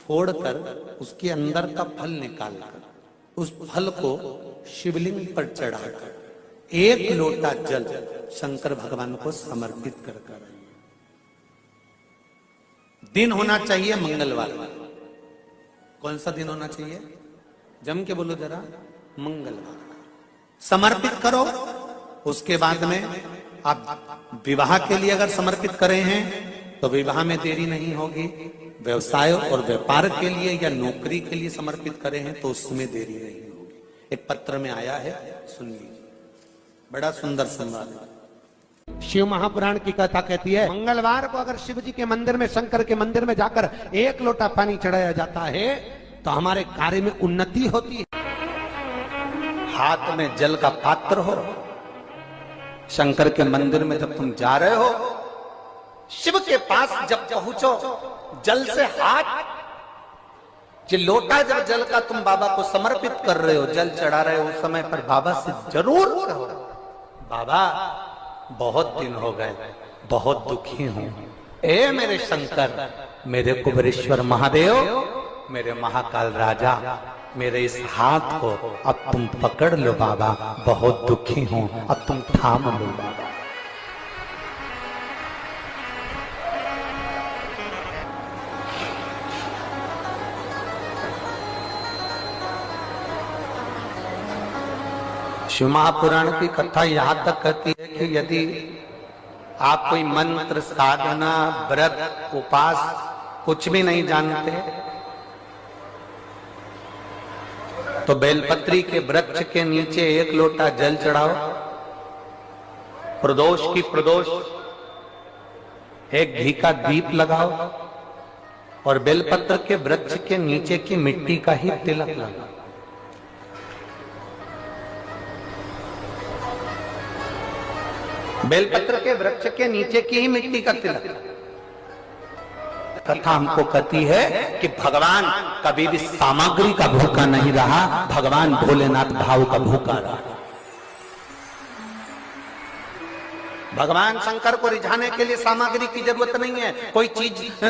फोड़कर उसके अंदर का फल निकालकर उस फल को शिवलिंग पर चढ़ाकर एक लोटा जल शंकर भगवान को समर्पित कर कर। दिन होना चाहिए मंगलवार। कौन सा दिन होना चाहिए? जम के बोलो जरा, मंगलवार। समर्पित करो। उसके बाद में आप विवाह के लिए अगर समर्पित करे हैं तो विवाह में देरी नहीं होगी। व्यवसाय और व्यापार के लिए या नौकरी के लिए समर्पित करे हैं तो उसमें देरी नहीं होगी। एक पत्र में आया है, सुन लीजिए, बड़ा सुंदर संवाद है। शिव महापुराण की कथा कहती है, मंगलवार को अगर शिव जी के मंदिर में, शंकर के मंदिर में जाकर एक लोटा पानी चढ़ाया जाता है तो हमारे कार्य में उन्नति होती है। हाथ में जल का पात्र हो, शंकर के मंदिर में जब तुम जा रहे हो, शिव के पास जब पहुंचो, जल से हाथ, ये लोटा जब जल का तुम बाबा को समर्पित कर रहे हो, जल चढ़ा रहे हो, उस समय पर बाबा से जरूर कहो, बाबा बहुत दिन हो गए, बहुत दुखी हूं, ए मेरे शंकर, मेरे कुबेरेश्वर महादेव, मेरे महाकाल राजा, मेरे इस हाथ को अब तुम पकड़ लो बाबा, बहुत दुखी हूं, अब तुम थाम लो बाबा। शिव महापुराण की कथा यहां तक कहती है कि यदि आप कोई मंत्र, साधना, व्रत, उपास कुछ भी नहीं जानते तो बेलपत्री के वृक्ष के नीचे एक लोटा जल चढ़ाओ, प्रदोष की प्रदोष एक घी का दीप लगाओ और बेलपत्र के वृक्ष के नीचे की मिट्टी का ही तिलक लगाओ। बेलपत्र के वृक्ष के नीचे की ही मिट्टी का तिलक। कथा हमको कहती है कि भगवान कभी भी सामग्री का भूखा नहीं रहा, भगवान भोलेनाथ भाव का भूखा रहा। भगवान शंकर को रिझाने के लिए सामग्री की जरूरत नहीं है। कोई चीज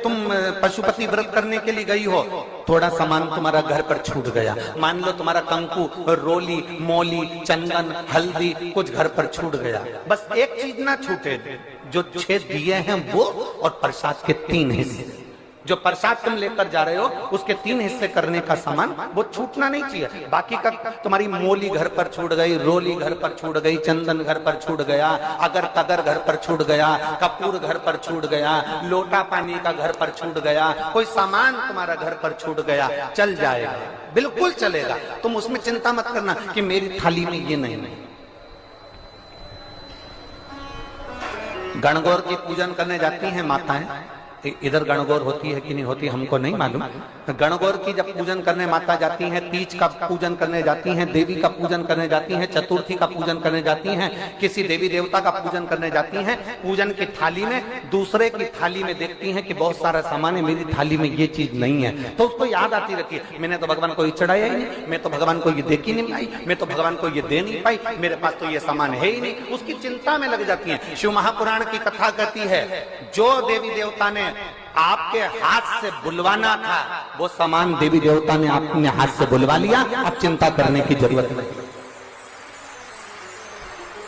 तुम पशुपति व्रत करने के लिए गई हो, थोड़ा सामान तुम्हारा घर पर छूट गया, मान लो तुम्हारा कंकु, रोली, मोली, चंदन, हल्दी कुछ घर पर छूट गया, बस एक चीज ना छूटे, जो 6 दिए हैं वो और प्रसाद के 3 हिस्से। जो प्रसाद तुम लेकर जा रहे हो उसके 3 हिस्से करने का सामान वो छूटना नहीं चाहिए। बाकी का तुम्हारी मोली घर पर छूट गई, रोली घर पर छूट गई, चंदन घर पर छूट गया, अगर तगर घर पर छूट गया, कपूर घर पर छूट गया, लोटा पानी का घर पर छूट गया, कोई सामान तुम्हारा घर पर छूट गया, चल जाएगा, बिल्कुल चलेगा। तुम उसमें चिंता मत करना कि मेरी थाली में ये नहीं। गणगौर की पूजन करने जाती हैं माताएं, इधर गणगौर होती है कि नहीं होती हमको नहीं मालूम। गणगौर की जब पूजन करने माता जाती हैं, तीज का पूजन करने जाती हैं, देवी का पूजन करने जाती हैं, चतुर्थी का पूजन करने जाती हैं, किसी देवी देवता का पूजन करने जाती हैं, पूजन की थाली में दूसरे की थाली में देखती हैं कि बहुत सारा सामान है, मेरी थाली में ये चीज नहीं है, तो उसको याद आती रहती है, मैंने तो भगवान को ये चढ़ाया ही नहीं, मैं तो भगवान को ये देख ही नहीं पाई, मैं तो भगवान को ये दे नहीं पाई, मेरे पास तो ये सामान है ही नहीं, उसकी चिंता में लग जाती है। शिव महापुराण की कथा कहती है, जो देवी देवता ने आपके हाथ से बुलवाना था वो सामान देवी देवता ने अपने हाथ से बुलवा लिया, अब चिंता करने की जरूरत नहीं।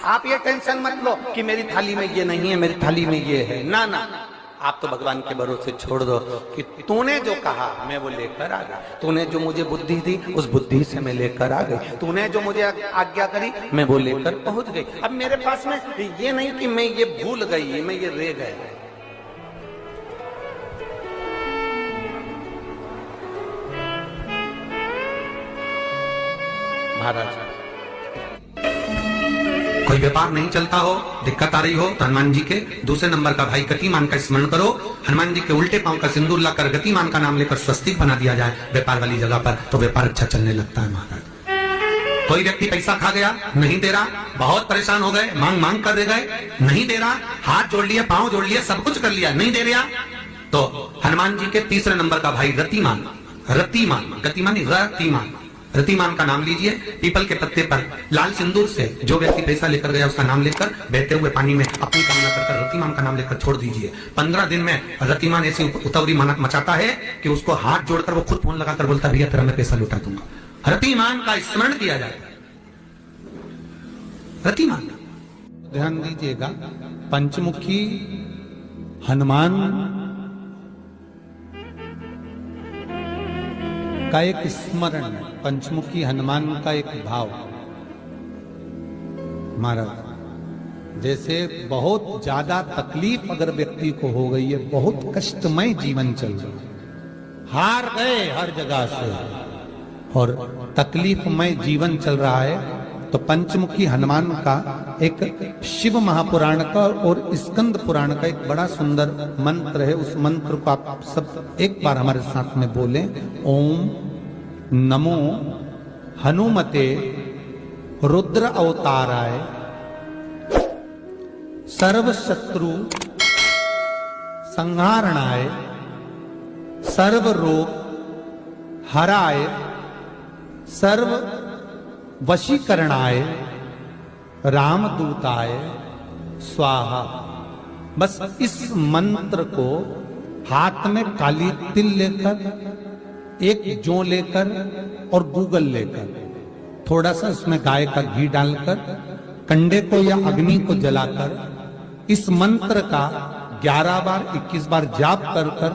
आप ये टेंशन मत लो कि मेरी थाली में ये नहीं है, मेरी थाली में ये है, ना ना, आप तो भगवान के भरोसे छोड़ दो कि तूने जो कहा मैं वो लेकर आ गया, तूने जो मुझे बुद्धि दी उस बुद्धि से मैं लेकर आ गई, तूने जो मुझे आज्ञा करी मैं वो लेकर पहुंच गई। अब मेरे पास में ये नहीं कि मैं ये भूल गई, मैं ये रह गया। महाराज, कोई व्यापार नहीं चलता हो, दिक्कत आ रही हो तो हनुमान जी के दूसरे नंबर का भाई गतिमान का स्मरण करो, हनुमान जी के उल्टे पांव का सिंदूर लाकर गतिमान का नाम लेकर स्वस्तिक बना दिया जाए व्यापार वाली जगह पर, तो व्यापार अच्छा चलने लगता है। महाराज, कोई व्यक्ति पैसा खा गया, नहीं दे रहा, बहुत परेशान हो गए, मांग मांग कर दे गए, नहीं दे रहा, हाथ जोड़ लिया, पांव जोड़ लिया, सब कुछ कर लिया, नहीं दे रहा, तो हनुमान जी के तीसरे नंबर का भाई रतिमान, रतिमान, गतिमान नहीं, रतिमान, रतिमान का नाम लीजिए, पीपल के पत्ते पर लाल सिंदूर से जो व्यक्ति पैसा लेकर गया उसका नाम लेकर बहते हुए पानी में अपनी कामना कर रतिमान का नाम लेकर छोड़ दीजिए। 15 दिन में रतिमान ऐसी उतावली मचाता है कि उसको हाथ जोड़कर वो खुद फोन लगाकर बोलता भैया तेरा मैं पैसा लौटा दूंगा। रतिमान का स्मरण किया जाता है। रतिमान ध्यान दीजिएगा, पंचमुखी हनुमान का एक स्मरण, पंचमुखी हनुमान का एक भाव। महाराज जैसे बहुत ज्यादा तकलीफ अगर व्यक्ति को हो गई है, बहुत कष्टमय जीवन चल रहा है, हार गए हर जगह से और तकलीफमय जीवन चल रहा है, तो पंचमुखी हनुमान का एक शिव महापुराण का और स्कंद पुराण का एक बड़ा सुंदर मंत्र है। उस मंत्र को आप सब एक बार हमारे साथ में बोलें। ओम नमो हनुमते रुद्र अवताराय सर्व शत्रु संहारणाय सर्व रोग हराय सर्व वशीकरणाय रामदूताय स्वाहा। बस इस मंत्र को हाथ में काली तिल लेकर, एक जौ लेकर और गूगल लेकर, थोड़ा सा उसमें गाय का घी डालकर, कंडे को या अग्नि को जलाकर इस मंत्र का 11 बार 21 बार जाप कर कर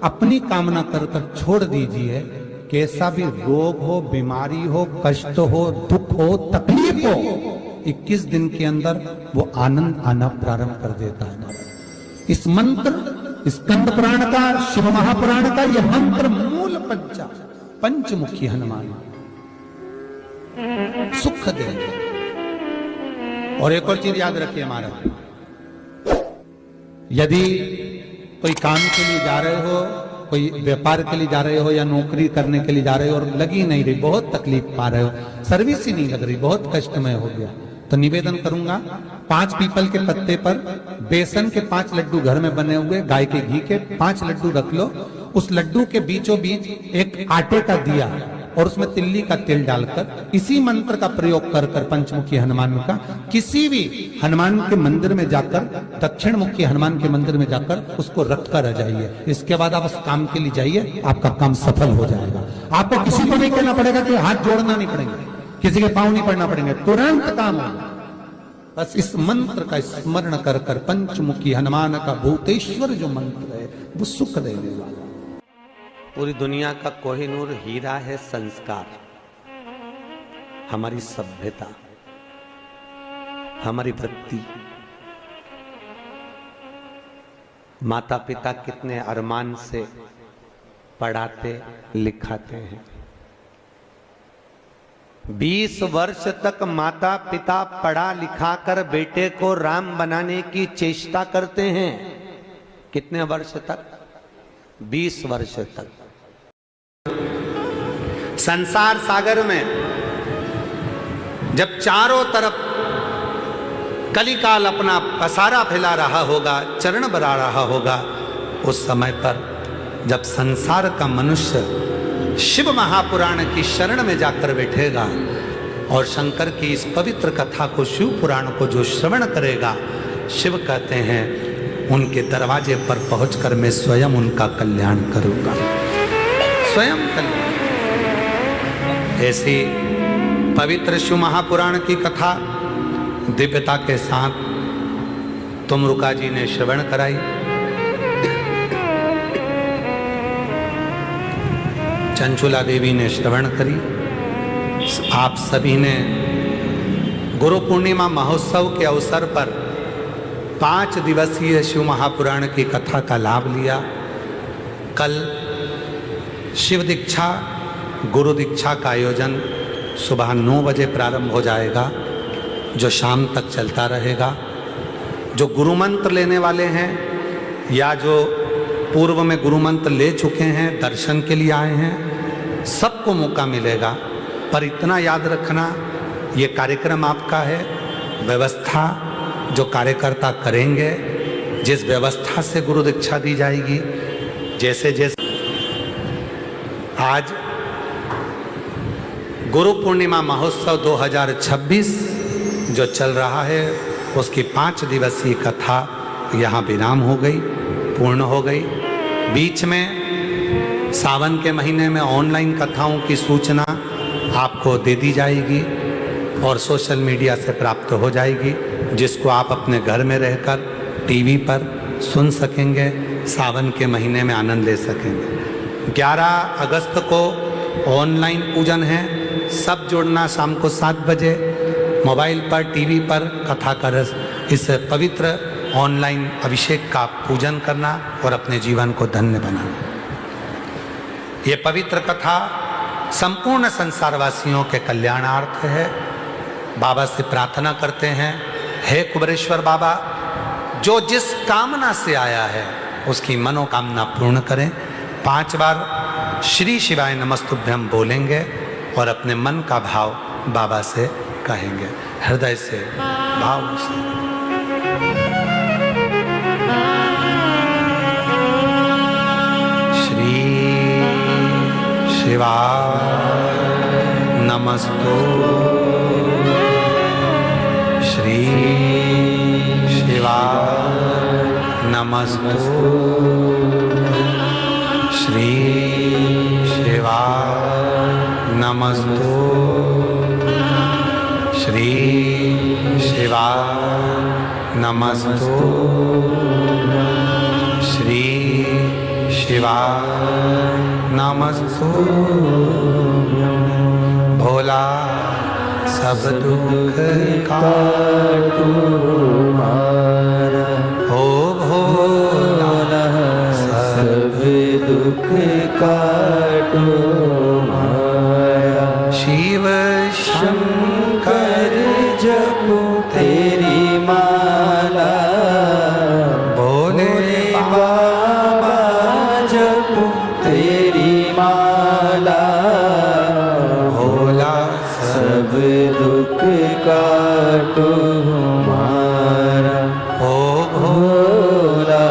अपनी कामना कर कर छोड़ दीजिए। कैसा भी रोग हो, बीमारी हो, कष्ट हो, दुख हो, तकलीफ हो, 21 दिन के अंदर वो आनंद आना प्रारंभ कर देता है। इस मंत्र स्कंद पुराण का, शिव महापुराण का यह मंत्र मूल पंचमुखी हनुमान सुख देंगे। और एक और चीज याद रखिए महाराज, यदि कोई काम के लिए जा रहे हो, कोई व्यापार के लिए जा रहे हो या नौकरी करने के लिए जा रहे हो और लगी नहीं रही, बहुत तकलीफ पा रहे हो, सर्विस ही नहीं लग रही, बहुत कष्टमय हो गया, तो निवेदन करूंगा 5 पीपल के पत्ते पर बेसन के 5 लड्डू घर में बने हुए, गाय के घी के 5 लड्डू रख लो। उस लड्डू के बीचों बीच एक आटे का दिया और उसमें तिल्ली का तेल डालकर इसी मंत्र का प्रयोग कर कर पंचमुखी हनुमान का किसी भी हनुमान के मंदिर में जाकर, दक्षिण मुखी हनुमान के मंदिर में जाकर उसको रख कर आ जाइए। इसके बाद आप उस काम के लिए जाइए, आपका काम सफल हो जाएगा। आपको किसी को नहीं कहना पड़ेगा कि हाथ जोड़ना नहीं पड़ेगा, किसी के पांव नहीं पड़ना पड़ेंगे, तुरंत काम होगा। बस इस मंत्र का स्मरण कर कर पंचमुखी हनुमान का भूतेश्वर जो मंत्र है वो सुख देने वाला। पूरी दुनिया का कोहिनूर हीरा है संस्कार, हमारी सभ्यता, हमारी वृत्ति। माता पिता कितने अरमान से पढ़ाते लिखाते हैं। 20 वर्ष तक माता पिता पढ़ा लिखा कर बेटे को राम बनाने की चेष्टा करते हैं। कितने वर्ष तक? 20 वर्ष तक। संसार सागर में जब चारों तरफ कलिकाल अपना पसारा फैला रहा होगा, चरण बढ़ा रहा होगा, उस समय पर जब संसार का मनुष्य शिव महापुराण की शरण में जाकर बैठेगा और शंकर की इस पवित्र कथा को, शिव पुराण को जो श्रवण करेगा, शिव कहते हैं उनके दरवाजे पर पहुंचकर मैं स्वयं उनका कल्याण करूंगा, स्वयं कल्याण। ऐसी पवित्र शिव महापुराण की कथा दिव्यता के साथ तुमरुका जी ने श्रवण कराई। चंचुला देवी ने श्रवण करी। आप सभी ने गुरु पूर्णिमा महोत्सव के अवसर पर 5 दिवसीय शिव महापुराण की कथा का लाभ लिया। कल शिव दीक्षा, गुरु दीक्षा का आयोजन सुबह 9 बजे प्रारंभ हो जाएगा, जो शाम तक चलता रहेगा। जो गुरु मंत्र लेने वाले हैं या जो पूर्व में गुरु मंत्र ले चुके हैं, दर्शन के लिए आए हैं, सबको मौका मिलेगा। पर इतना याद रखना, ये कार्यक्रम आपका है। व्यवस्था जो कार्यकर्ता करेंगे, जिस व्यवस्था से गुरु दीक्षा दी जाएगी, जैसे जैसे आज गुरु पूर्णिमा महोत्सव 2026 जो चल रहा है उसकी 5 दिवसीय कथा यहाँ विराम हो गई, पूर्ण हो गई। बीच में सावन के महीने में ऑनलाइन कथाओं की सूचना आपको दे दी जाएगी और सोशल मीडिया से प्राप्त हो जाएगी, जिसको आप अपने घर में रहकर टीवी पर सुन सकेंगे, सावन के महीने में आनंद ले सकेंगे। 11 अगस्त को ऑनलाइन पूजन है, सब जुड़ना शाम को 7 बजे मोबाइल पर टीवी पर कथा कर इस पवित्र ऑनलाइन अभिषेक का पूजन करना और अपने जीवन को धन्य बनाना। ये पवित्र कथा संपूर्ण संसारवासियों के कल्याणार्थ है। बाबा से प्रार्थना करते हैं, हे कुबेरेश्वर बाबा, जो जिस कामना से आया है उसकी मनोकामना पूर्ण करें। 5 बार श्री शिवाय नमस्तुभ्यम बोलेंगे और अपने मन का भाव बाबा से कहेंगे, हृदय से भाव से। श्री शिवाय नमस्तु, श्री शिवाय नमस्तु, श्री शिवाय नमस्तु, श्री शिवाय नमस्तु, श्री शिवाय नमस्तु। भोला सब दुख काटू मारा, ओ भोला सब दुख काटू मारा। शिव शंकर जपो तेरी माला, भोले बाबा जपो तेरी माला। भोला सब दुख काटो मारा, ओ भोला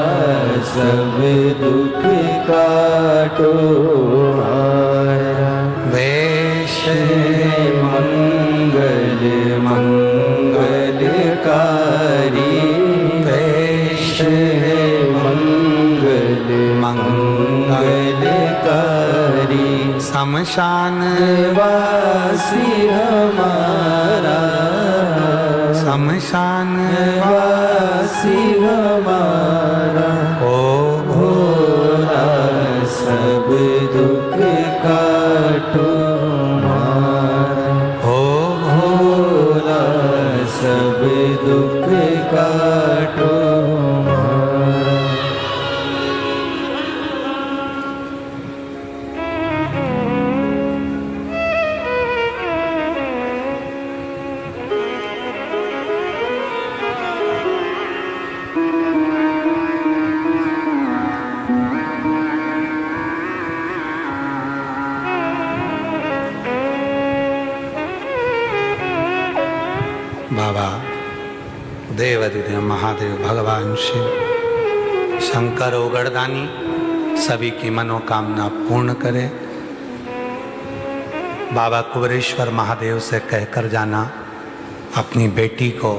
सब दुख काटो मारा। वेश मंगल मंगलकारी, वेश मंगल मंगलकारी। शमशान वासी हमारा, शमशान वासी हमारा। ओ भोला सब दुख काटो मारा, ओ भोला सब दुख काटो मारा। बाबा देवाधिदेव महादेव भगवान शिव शंकर ओगड़दानी सभी की मनोकामना पूर्ण करे। बाबा कुबेरेश्वर महादेव से कहकर जाना, अपनी बेटी को,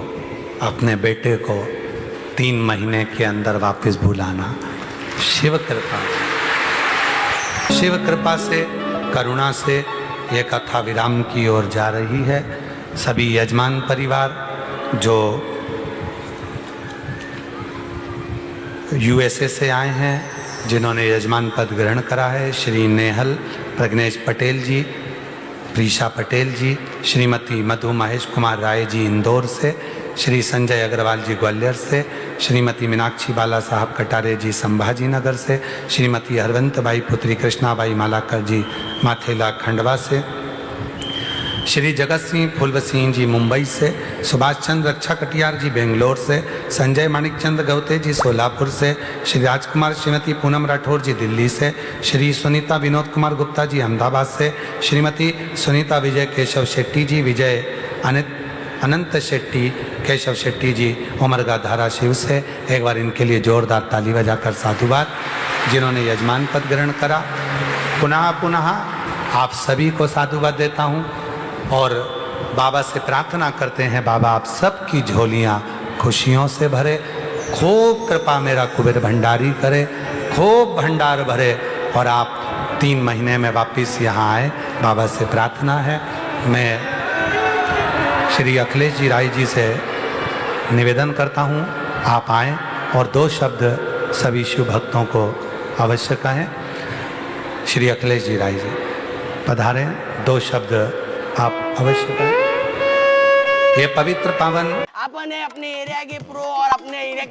अपने बेटे को 3 महीने के अंदर वापस बुलाना। शिव कृपा, शिव कृपा से, करुणा से ये कथा विराम की ओर जा रही है। सभी यजमान परिवार जो यूएसए से आए हैं, जिन्होंने यजमान पद ग्रहण करा है, श्री नेहल प्रज्ञेश पटेल जी, प्रीशा पटेल जी, श्रीमती मधु महेश कुमार राय जी इंदौर से, श्री संजय अग्रवाल जी ग्वालियर से, श्रीमती मीनाक्षी बाला साहब कटारे जी संभाजी नगर से, श्रीमती हरवंत बाई पुत्री कृष्णाबाई मालाकर जी माथेला खंडवा से, श्री जगत सिंह फुलव सिंह जी मुंबई से, सुभाष चंद्र रक्षा कटियार जी बेंगलोर से, संजय माणिक चंद्र गवते जी सोलापुर से, श्री राजकुमार श्रीमती पूनम राठौर जी दिल्ली से, श्री सुनीता विनोद कुमार गुप्ता जी अहमदाबाद से, श्रीमती सुनीता विजय केशव शेट्टी जी, विजय अनंत शेट्टी केशव शेट्टी जी उमरगा धाराशिव से। एक बार इनके लिए जोरदार ताली बजाकर साधुवाद, जिन्होंने यजमान पद ग्रहण करा। पुनः पुनः आप सभी को साधुवाद देता हूँ। और बाबा से प्रार्थना करते हैं, बाबा आप सबकी झोलियाँ खुशियों से भरे, खूब कृपा मेरा कुबेर भंडारी करे, खूब भंडार भरे, और आप 3 महीने में वापस यहाँ आए। बाबा से प्रार्थना है। मैं श्री अखिलेश जी राय जी से निवेदन करता हूँ आप आएँ और 2 शब्द सभी शिव भक्तों को अवश्य कहें। श्री अखिलेश जी राय जी पधारें, 2 शब्द आप अवश्य कहें। ये पवित्र पावन अपने अपने एरिया के प्रो और अपने एरिया